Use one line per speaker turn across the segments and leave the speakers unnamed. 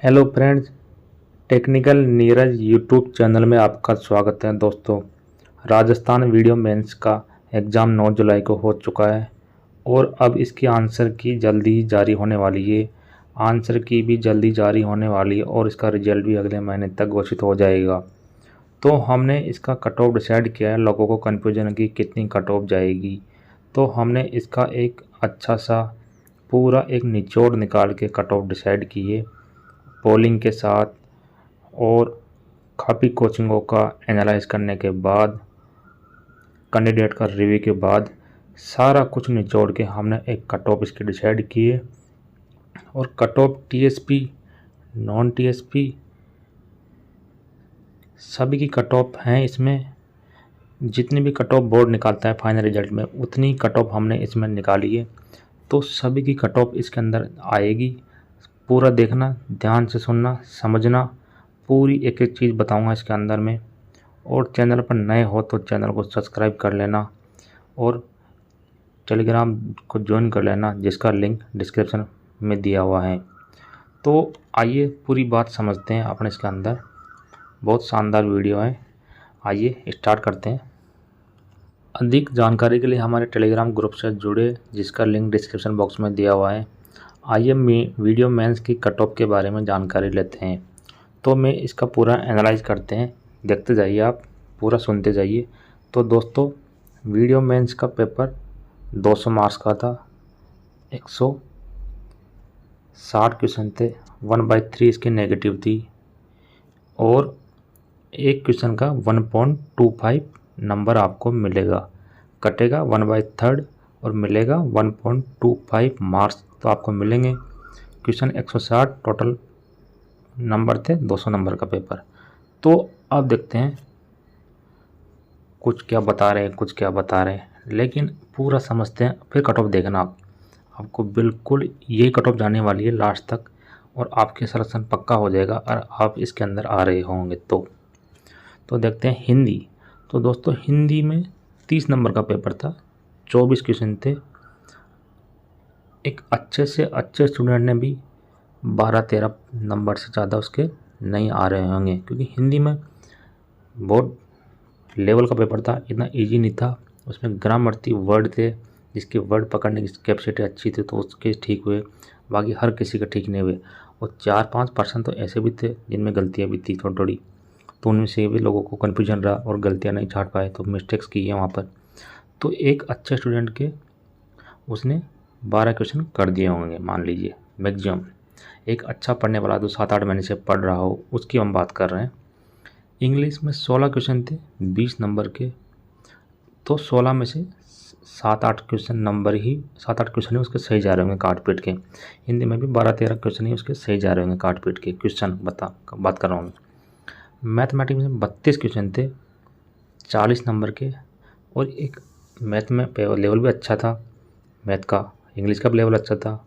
Hello friends, technical Neeraj YouTube channel में आपका स्वागत है। दोस्तों, राजस्थान वीडियो मेंस का एग्ज़ाम 9 जुलाई को हो चुका है और अब इसकी आंसर की जल्दी ही जारी होने वाली है। आंसर की भी जल्दी जारी होने वाली है और इसका रिजल्ट भी अगले महीने तक घोषित हो जाएगा। तो हमने इसका कट ऑफ डिसाइड किया है। लोगों को कन्फ्यूजन है कि कितनी कट ऑफ जाएगी, तो हमने इसका एक अच्छा सा पूरा एक निचोड़ निकाल के कट ऑफ डिसाइड किए पोलिंग के साथ और काफ़ी कोचिंगों का एनालाइज करने के बाद, कैंडिडेट का रिव्यू के बाद सारा कुछ निचोड़ के हमने एक कट ऑफ इसकी डिसाइड किए। और cut off TSP, non TSP सभी की कट ऑफ हैं। इसमें जितनी भी कट ऑफ बोर्ड निकालता है फाइनल रिजल्ट में, उतनी कट ऑफ हमने इसमें निकाली है। तो सभी की कट ऑफ इसके अंदर आएगी। पूरा देखना, ध्यान से सुनना, समझना, पूरी एक एक चीज़ बताऊंगा इसके अंदर में। और चैनल पर नए हो तो चैनल को सब्सक्राइब कर लेना और टेलीग्राम को ज्वाइन कर लेना, जिसका लिंक डिस्क्रिप्शन में दिया हुआ है। तो आइए पूरी बात समझते हैं अपने इसके अंदर। बहुत शानदार वीडियो है, आइए स्टार्ट करते हैं। अधिक जानकारी के लिए हमारे टेलीग्राम ग्रुप से जुड़े, जिसका लिंक डिस्क्रिप्शन बॉक्स में दिया हुआ है। आइए वीडियो मेंस की कट ऑफ के बारे में जानकारी लेते हैं। तो मैं इसका पूरा एनालाइज करते हैं, देखते जाइए, आप पूरा सुनते जाइए। तो दोस्तों, वीडियो मेंस का पेपर 200 मार्क्स का था। 160 क्वेश्चन थे, 1/3 इसकी नेगेटिव थी और एक क्वेश्चन का 1.25 नंबर आपको मिलेगा। कटेगा 1/3 और मिलेगा 1.25 मार्क्स तो आपको मिलेंगे। क्वेश्चन 160, टोटल नंबर थे 200 नंबर का पेपर। तो अब देखते हैं कुछ क्या बता रहे हैं, कुछ क्या बता रहे हैं, लेकिन पूरा समझते हैं, फिर कट ऑफ देखना आप। आपको बिल्कुल यही कट ऑफ जाने वाली है लास्ट तक और आपके सिलेक्शन पक्का हो जाएगा और आप इसके अंदर आ रहे होंगे। तो देखते हैं हिंदी। तो दोस्तों, हिंदी में 30 नंबर का पेपर था, 24 क्वेश्चन थे। एक अच्छे से अच्छे स्टूडेंट ने भी 12-13 नंबर से ज़्यादा उसके नहीं आ रहे होंगे, क्योंकि हिंदी में बहुत लेवल का पेपर था, इतना इजी नहीं था। उसमें ग्रामर थी, वर्ड थे, जिसके वर्ड पकड़ने की कैपेसिटी अच्छी थी तो उसके ठीक हुए, बाकी हर किसी का ठीक नहीं हुए। और 4-5% तो ऐसे भी थे जिनमें गलतियाँ भी थी थोड़ी थोड़ी, तो उनमें से भी लोगों को कन्फ्यूजन रहा और गलतियाँ नहीं छाट पाए, तो मिस्टेक्स की है वहाँ पर। तो एक अच्छे स्टूडेंट के उसने 12 क्वेश्चन कर दिए होंगे, मान लीजिए मैक्सिमम। एक अच्छा पढ़ने वाला जो 7-8 महीने से पढ़ रहा हो, उसकी हम बात कर रहे हैं। इंग्लिश में 16 क्वेश्चन थे 20 नंबर के, तो 16 में से 7-8 क्वेश्चन ही उसके सही जा रहे होंगे काट पीट के। हिंदी में भी 12-13 क्वेश्चन ही उसके सही जा रहे होंगे काट पीट के क्वेश्चन बात कर रहा हूँ। मैथमेटिक्स में 32 क्वेश्चन थे 40 नंबर के, और एक मैथ में लेवल भी अच्छा था, मैथ का, इंग्लिश का भी लेवल अच्छा था।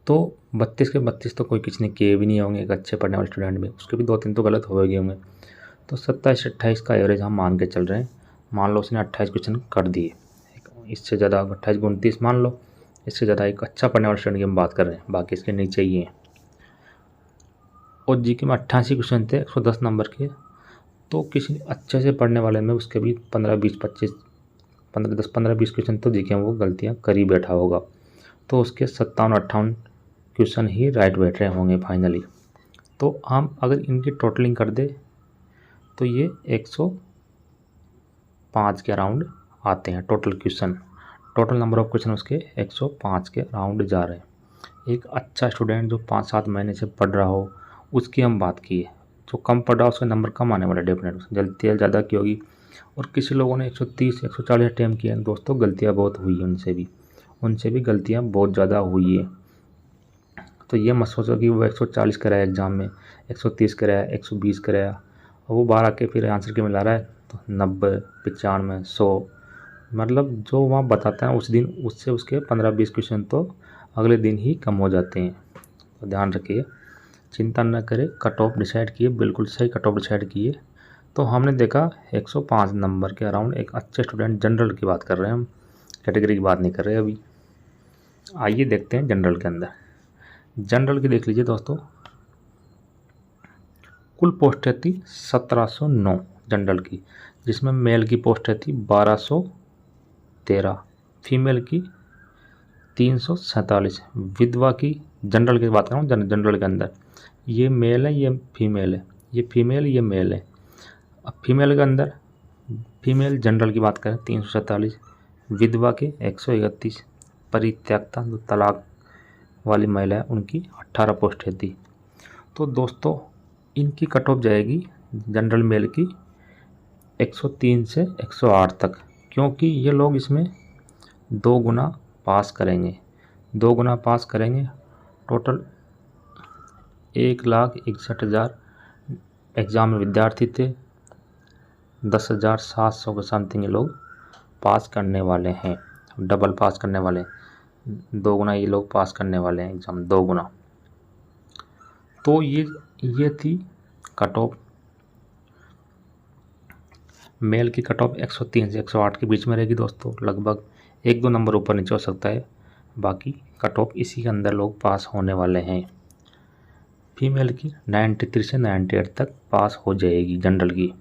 तो 32 के 32 तो कोई किसी ने किए भी नहीं होंगे एक अच्छे पढ़ने वाले स्टूडेंट में, उसके भी 2-3 तो गलत हो गए होंगे। तो 27-28 का एवरेज हम मान के चल रहे हैं। मान लो उसने 28 क्वेश्चन कर दिए, इससे ज़्यादा 28-29 मान लो, इससे ज़्यादा एक अच्छा पढ़ने वाले स्टूडेंट की हम बात कर रहे हैं, बाकी इसके नीचे ही हैं। और जीके में 88 क्वेश्चन थे 110 नंबर के, तो किसी अच्छे से पढ़ने वाले में उसके भी 15-20 क्वेश्चन तो जीके में वो गलतियाँ कर ही बैठा होगा, तो उसके 57-58 क्वेश्चन ही राइट बैठ रहे होंगे फाइनली। तो हम अगर इनकी टोटलिंग कर दे तो ये 105 के अराउंड आते हैं total question. Total number of question उसके 105 के अराउंड जा रहे हैं। एक अच्छा स्टूडेंट जो 5-7 महीने से पढ़ रहा हो, उसकी हम बात की है। जो कम पढ़ रहा हो उसका नंबर कम आने वाला है, डेफिनेट गलतियाँ ज़्यादा की होगी। और किसी लोगों ने 130-140 अटैम्प्ट किए हैं दोस्तों, गलतियाँ बहुत हुई हैं उनसे भी गलतियाँ बहुत ज़्यादा हुई है। तो ये मत सोचो कि वो 140 कराया एग्ज़ाम में, 130 कराया, 120 कराया और वो बाहर आके फिर आंसर के मिला रहा है तो 90, 95, 100, मतलब जो वहाँ बताता है उस दिन उससे उसके 15-20 क्वेश्चन तो अगले दिन ही कम हो जाते हैं। तो ध्यान रखिए, चिंता न करें, कट ऑफ डिसाइड किए, बिल्कुल सही कट ऑफ डिसाइड किए। तो हमने देखा 105 नंबर के अराउंड एक अच्छे स्टूडेंट, जनरल की बात कर रहे हैं हम, कैटेगरी की बात नहीं कर रहे अभी। आइए देखते हैं जनरल के अंदर। जनरल की देख लीजिए दोस्तों, कुल पोस्टें थी 1709 जनरल की, जिसमें मेल की पोस्टें थी 1213, फीमेल की 347, विधवा की, जनरल की बात कर रहा हूँ, जनरल के अंदर ये मेल है, ये फीमेल है, ये फीमेल, ये मेल है। अब फीमेल के अंदर फीमेल जनरल की बात करें 347, विधवा के 131, परित्यक्ता जो तलाक वाली महिला है उनकी 18 पोस्टें थी। तो दोस्तों इनकी कट ऑफ जाएगी जनरल मेल की 103 से 108 तक, क्योंकि ये लोग इसमें 2 गुना पास करेंगे, 2 गुना पास करेंगे। टोटल 1,61,000 एग्ज़ाम में विद्यार्थी थे, 10,700 के समथिंग ये लोग पास करने वाले हैं, डबल पास करने वाले हैं, 2 गुना ये लोग पास करने वाले हैं एग्ज़ाम, 2 गुना। तो ये थी कट ऑफ। मेल की कट ऑफ 103 से 108 के बीच में रहेगी दोस्तों, लगभग 1-2 नंबर ऊपर नीचे हो सकता है, बाकी कट ऑफ इसी के अंदर लोग पास होने वाले हैं। फीमेल की 93 से 98 तक पास हो जाएगी जनरल की।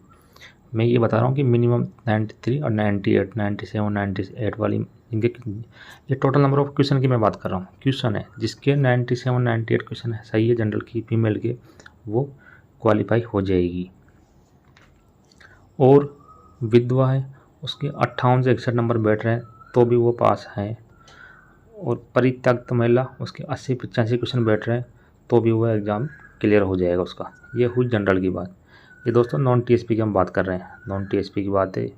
मैं ये बता रहा हूँ कि मिनिमम 93 और 98, 97, 98 वाली इनके, ये टोटल नंबर ऑफ क्वेश्चन की मैं बात कर रहा हूँ। क्वेश्चन है जिसके 97, 98 क्वेश्चन है सही है जनरल की फीमेल के, वो क्वालिफाई हो जाएगी। और विधवा है उसके 58 से 61 नंबर बैठ रहे हैं तो भी वो पास हैं। और परित्यक्त महिला उसके 80-85 क्वेश्चन बैठ रहे हैं तो भी वो एग्ज़ाम क्लियर हो जाएगा उसका। ये हुई जनरल की बात। ये दोस्तों नॉन टीएसपी की हम बात कर रहे हैं, नॉन टीएसपी की बात है।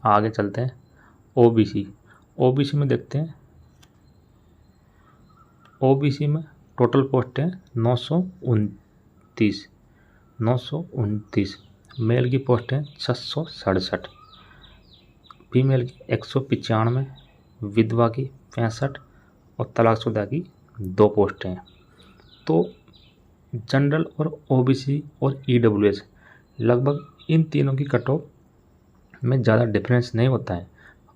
आगे चलते हैं ओबीसी। ओबीसी में देखते हैं, ओबीसी में टोटल पोस्ट है 929, मेल की पोस्ट है 667, फीमेल की 195, विधवा की 65 और तलाकशुदा की 2 पोस्टें हैं। तो जनरल और ओबीसी और ईडब्ल्यूएस लगभग इन तीनों की कट ऑफ में ज़्यादा डिफरेंस नहीं होता है।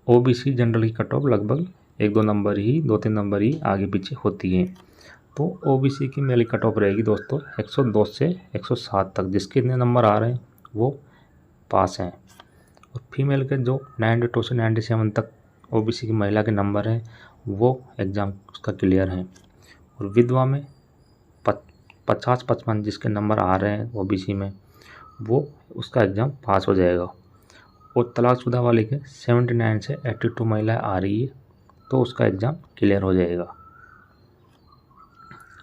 ओबीसी जनरल की कट ऑफ लगभग 1-2 नंबर ही, 2-3 नंबर ही आगे पीछे होती है। तो ओबीसी की मेरी कट ऑफ रहेगी दोस्तों 102 से 107 तक, जिसके इतने नंबर आ रहे हैं वो पास हैं। और फीमेल के जो 92 से 97 तक ओबीसी की महिला के नंबर हैं वो एग्ज़ाम उसका क्लियर है। और विधवा में 50-55 जिसके नंबर आ रहे हैं ओबीसी में वो उसका एग्ज़ाम पास हो जाएगा। और तलाकशुदा वाले के 79 से 82 महिला आ रही है तो उसका एग्ज़ाम क्लियर हो जाएगा।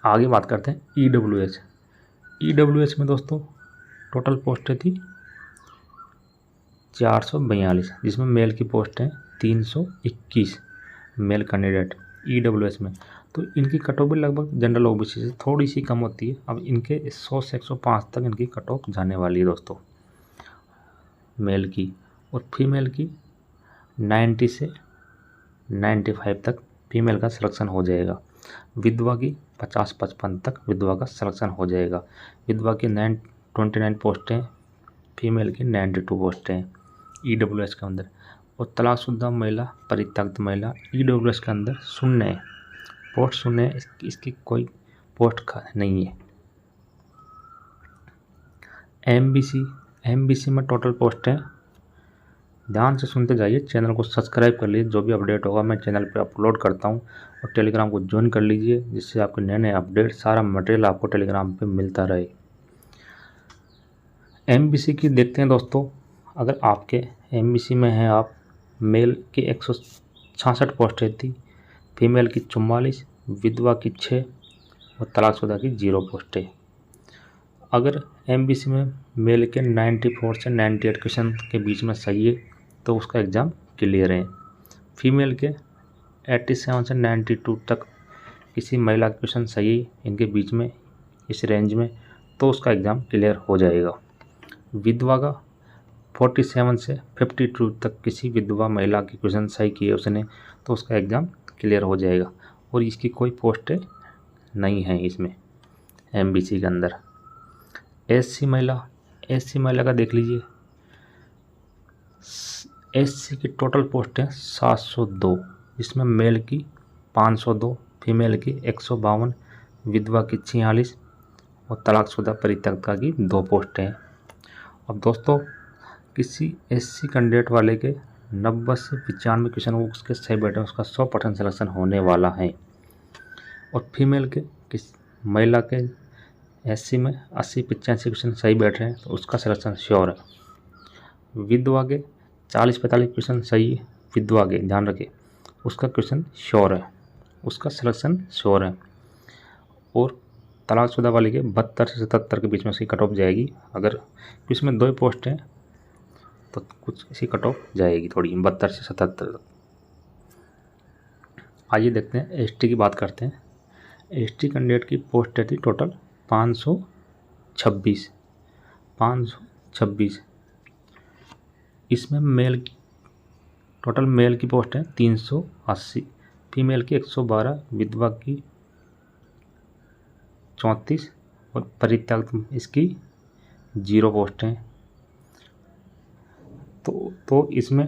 आगे बात करते हैं ईडब्ल्यूएस। ईडब्ल्यूएस में दोस्तों टोटल पोस्टें थी 442, जिसमें मेल की पोस्ट है 321 मेल कैंडिडेट ईडब्ल्यूएस में। तो इनकी कट ऑफ भी लगभग जनरल ओबीसी से थोड़ी सी कम होती है। अब इनके 100 से 105 तक इनकी कट ऑफ जाने वाली है दोस्तों मेल की। और फीमेल की 90 से 95 तक फीमेल का सिलेक्शन हो जाएगा। विधवा की 50-55 तक विधवा का सिलेक्शन हो जाएगा। विधवा की 29 पोस्टें, फीमेल की 92 पोस्टें हैं ईडब्ल्यूएस के अंदर। और तलाकशुदा महिला, परित्यक्त महिला ईडब्ल्यूएस के अंदर शून्य है, पोस्ट शून्य है, इसकी कोई पोस्ट नहीं है। एमबीसी में टोटल पोस्टें, ध्यान से सुनते जाइए, चैनल को सब्सक्राइब कर लीजिए, जो भी अपडेट होगा मैं चैनल पे अपलोड करता हूँ। और टेलीग्राम को ज्वाइन कर लीजिए जिससे आपके नए नए अपडेट, सारा मटेरियल आपको टेलीग्राम पे मिलता रहे। एमबीसी की देखते हैं दोस्तों। अगर आपके एमबीसी में हैं आप, मेल की 166 पोस्टें थी, फीमेल की 44, विधवा की 6 और तलाकशुदा की 0 पोस्टें। अगर एमबीसी में मेल के 94 से 98 क्वेश्चन के बीच में सही है तो उसका एग्ज़ाम क्लियर है। फीमेल के 87 से 92 तक किसी महिला का क्वेश्चन सही इनके बीच में, इस रेंज में, तो उसका एग्ज़ाम क्लियर हो जाएगा। विधवा का 47 से 52 तक किसी विधवा महिला की क्वेश्चन सही किए उसने तो उसका एग्ज़ाम क्लियर हो जाएगा। और इसकी कोई पोस्टें नहीं है इसमें एमबीसी के अंदर। एससी महिला का देख लीजिए। एससी की टोटल पोस्ट है 702, जिसमें मेल की 502, फीमेल की 152, विधवा की 46 और तलाकशुदा परित्यक्ता की 2 पोस्टें हैं। अब दोस्तों किसी एससी कैंडिडेट वाले के 90 से 95 क्वेश्चन वो उसके सही बैठे हैं, उसका 100% सिलेक्शन होने वाला है। और फीमेल के किस महिला के एससी में 80-85 क्वेश्चन सही बैठ रहे हैं तो उसका सिलेक्शन श्योर है। विधवा के 40-45 क्वेश्चन सही, विधवा के ध्यान रखें उसका क्वेश्चन श्योर है, उसका सिलेक्शन श्योर है। और तलाकशुदा वाले के 72 से 77 के बीच में उसकी कट ऑफ जाएगी। अगर इसमें 2 पोस्ट हैं तो कुछ इसी कट ऑफ जाएगी थोड़ी 72 से 77 तक। आइए देखते हैं एसटी की बात करते हैं। एसटी कैंडिडेट की पोस्ट थी टोटल 526। इसमें टोटल मेल की पोस्ट है 380, फीमेल की 112, विधवा की 34 और परित्यक्त इसकी 0 पोस्ट हैं। तो इसमें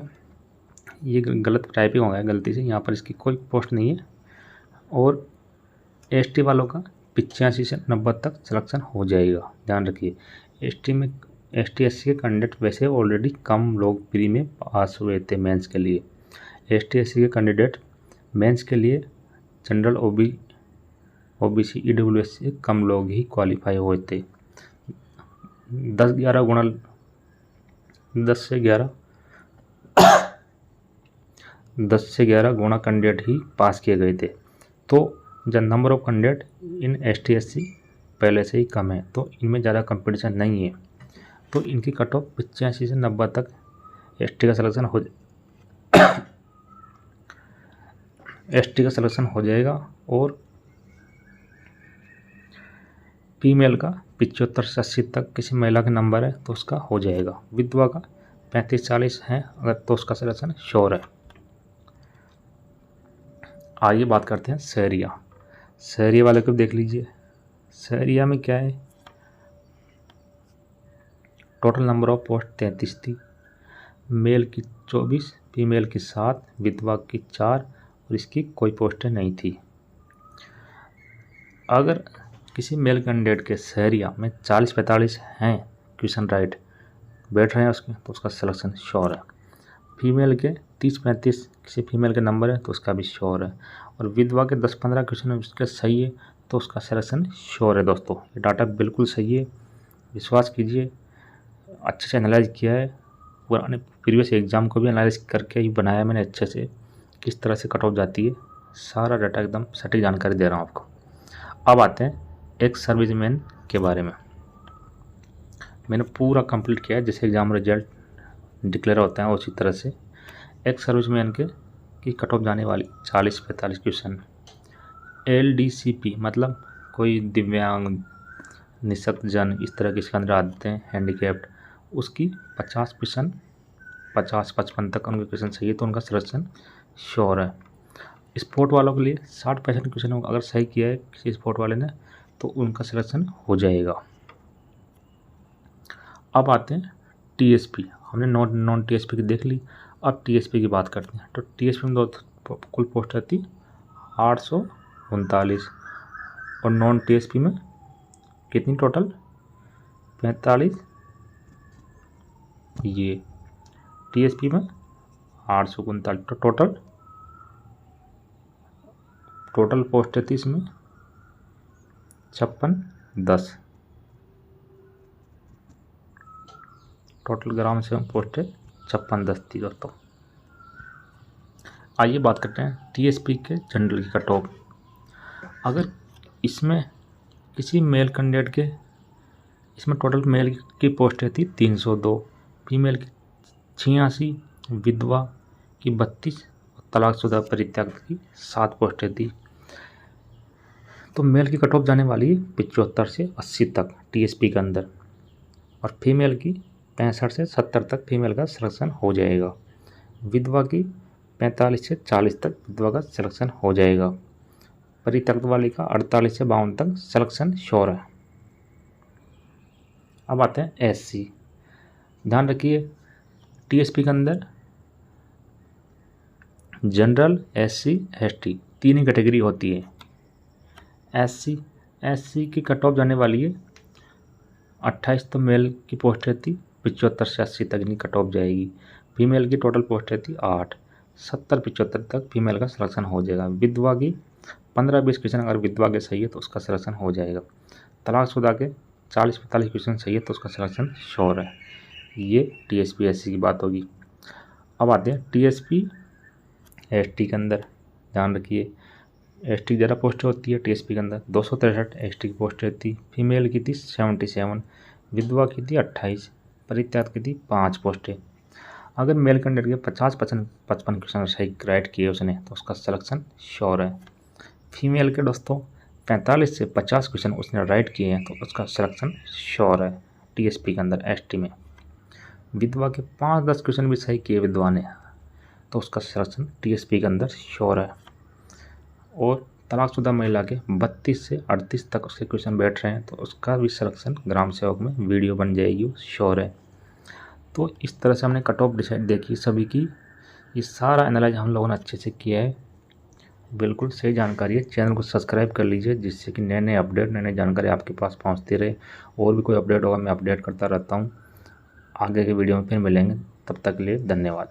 ये गलत टाइपिंग हो गया गलती से, यहाँ पर इसकी कोई पोस्ट नहीं है। और एसटी वालों का 85 से 90 तक सिलेक्शन हो जाएगा। ध्यान रखिए एसटी में एसटी एससी के कैंडिडेट वैसे ऑलरेडी कम लोग प्री में पास हुए थे मेंस के लिए। एसटी एससी के कैंडिडेट मेंस के लिए जनरल ओबीसी ईडब्ल्यूएस से कम लोग ही क्वालिफाई हुए थे। 10 से 11 गुणा कैंडिडेट ही पास किए गए थे। तो the number of candidate in ST SC पहले से ही कम है, तो इनमें ज़्यादा कंपटीशन नहीं है। तो इनकी कट ऑफ 85 से 90 तक एसटी का सिलेक्शन हो जाएगा। और फीमेल का 75 से 80 तक किसी महिला का नंबर है तो उसका हो जाएगा। विधवा का 35-40 है अगर तो उसका सिलेक्शन श्योर है। आइए बात करते हैं शहरिया वाले को देख लीजिए। शहरिया में क्या है, टोटल नंबर ऑफ पोस्ट 33 थी, मेल की 24, फीमेल की 7, विधवा की 4 और इसकी कोई पोस्टें नहीं थी। अगर किसी मेल कैंडिडेट के शहरिया में 40-45 हैं क्वेश्चन राइट बैठ रहे हैं उसके तो उसका सिलेक्शन श्योर है। फीमेल के 30-35 किसी फीमेल के नंबर है तो उसका भी श्योर है। और विधवा के 10-15 क्वेश्चन उसके सही है तो उसका सिलेक्शन श्योर है। दोस्तों ये डाटा बिल्कुल सही है, विश्वास कीजिए, अच्छे से एनालाइज किया है, पुराने प्रीवियस एग्ज़ाम को भी एनालाइज करके ही बनाया मैंने अच्छे से, किस तरह से कट ऑफ जाती है, सारा डाटा एकदम सटीक जानकारी दे रहा हूँ आपको। अब आते हैं एक सर्विसमैन के बारे में। मैंने पूरा कंप्लीट किया है, जैसे एग्ज़ाम रिजल्ट डिक्लेयर होता है उसी तरह से एक सर्विसमैन की कट ऑफ जाने वाली 40-45 क्वेश्चन। LDCP मतलब कोई दिव्यांग, निःशक्तजन, इस तरह के इसके अंदर आते हैं, हैंडीकैप्ड, उसकी 50 क्वेश्चन 50-55 तक उनके क्वेश्चन सही है तो उनका सिलेक्शन श्योर है। स्पोर्ट वालों के लिए 60% क्वेश्चन अगर सही किया है किसी स्पोर्ट वाले ने तो उनका सिलेक्शन हो जाएगा। अब आते हैं TSP, हमने नॉन TSP की देख ली, अब TSP की बात करते हैं। तो TSP में कुल पोस्ट रहती 839 और नॉन TSP में कितनी टोटल 45, ये TSP में 839। तो टोटल पोस्ट रहती इसमें 56-10, टोटल ग्राम से पोस्ट है 56-10 थी दोस्तों। आइए बात करते हैं TSP के जनरल की कट ऑफ। अगर इसमें किसी मेल कैंडिडेट के इसमें टोटल मेल की पोस्ट थी 302, फीमेल की 86, विधवा की 32 और तलाकशुदा परित्यक्त की 7 पोस्टें थी। तो मेल की कट ऑफ जाने वाली है 75 से 80 तक TSP के अंदर, और फीमेल की 65 से 70 तक फीमेल का सिलेक्शन हो जाएगा। विधवा की 45 से 40 तक विधवा का सिलेक्शन हो जाएगा। परित्यक्त वाली का 48 से 52 तक सिलेक्शन श्योर है। अब आते हैं SC। ध्यान रखिए TSP के अंदर जनरल, SC, ST तीन ही कैटेगरी होती है। SC की कट ऑफ जाने वाली है 28 तो मेल की पोस्ट रहती, 75 से 80 तक इनकी कट ऑफ जाएगी। फीमेल की टोटल पोस्ट रहती 8, 70-75 तक फीमेल का सिलेक्शन हो जाएगा। विधवा की 15-20 क्वेश्चन अगर विधवा के सही है तो उसका सिलेक्शन हो जाएगा। तलाकशुदा के 40-45 क्वेश्चन सही है तो उसका सिलेक्शन श्योर है। ये TSP SC की बात होगी। अब आते हैं TSP ST के अंदर। ध्यान रखिए ST की ज़्यादा पोस्टें होती है TSP के अंदर, 263 ST की पोस्ट रहती। फीमेल की थी 77, विधवा की थी 28, परित्याग की थी 5 पोस्टें। अगर मेल कैंडिडेट के 50-55 क्वेश्चन सही राइट किए उसने तो उसका सिलेक्शन श्योर है। फीमेल के दोस्तों 45 से 50 क्वेश्चन उसने राइट किए हैं तो उसका सिलेक्शन श्योर है TSP के अंदर ST में। विधवा के 5-10 क्वेश्चन भी सही किए विधवा ने तो उसका सिलेक्शन TSP के अंदर श्योर है। और तलाकशुदा महिला के 32 से 38 तक उसके क्वेश्चन बैठ रहे हैं तो उसका भी सिलेक्शन ग्राम सेवक में वीडियो बन जाएगी, श्योर है। तो इस तरह से हमने कट ऑफ डिसाइड देखी सभी की। ये सारा एनालाइज हम लोगों ने अच्छे से किया है, बिल्कुल सही जानकारी है। चैनल को सब्सक्राइब कर लीजिए जिससे कि नए नए अपडेट, नए नए जानकारी आपके पास पहुंचती रहे। और भी कोई अपडेट होगा मैं अपडेट करता रहता हूं। आगे के वीडियो में फिर मिलेंगे, तब तक के लिए धन्यवाद।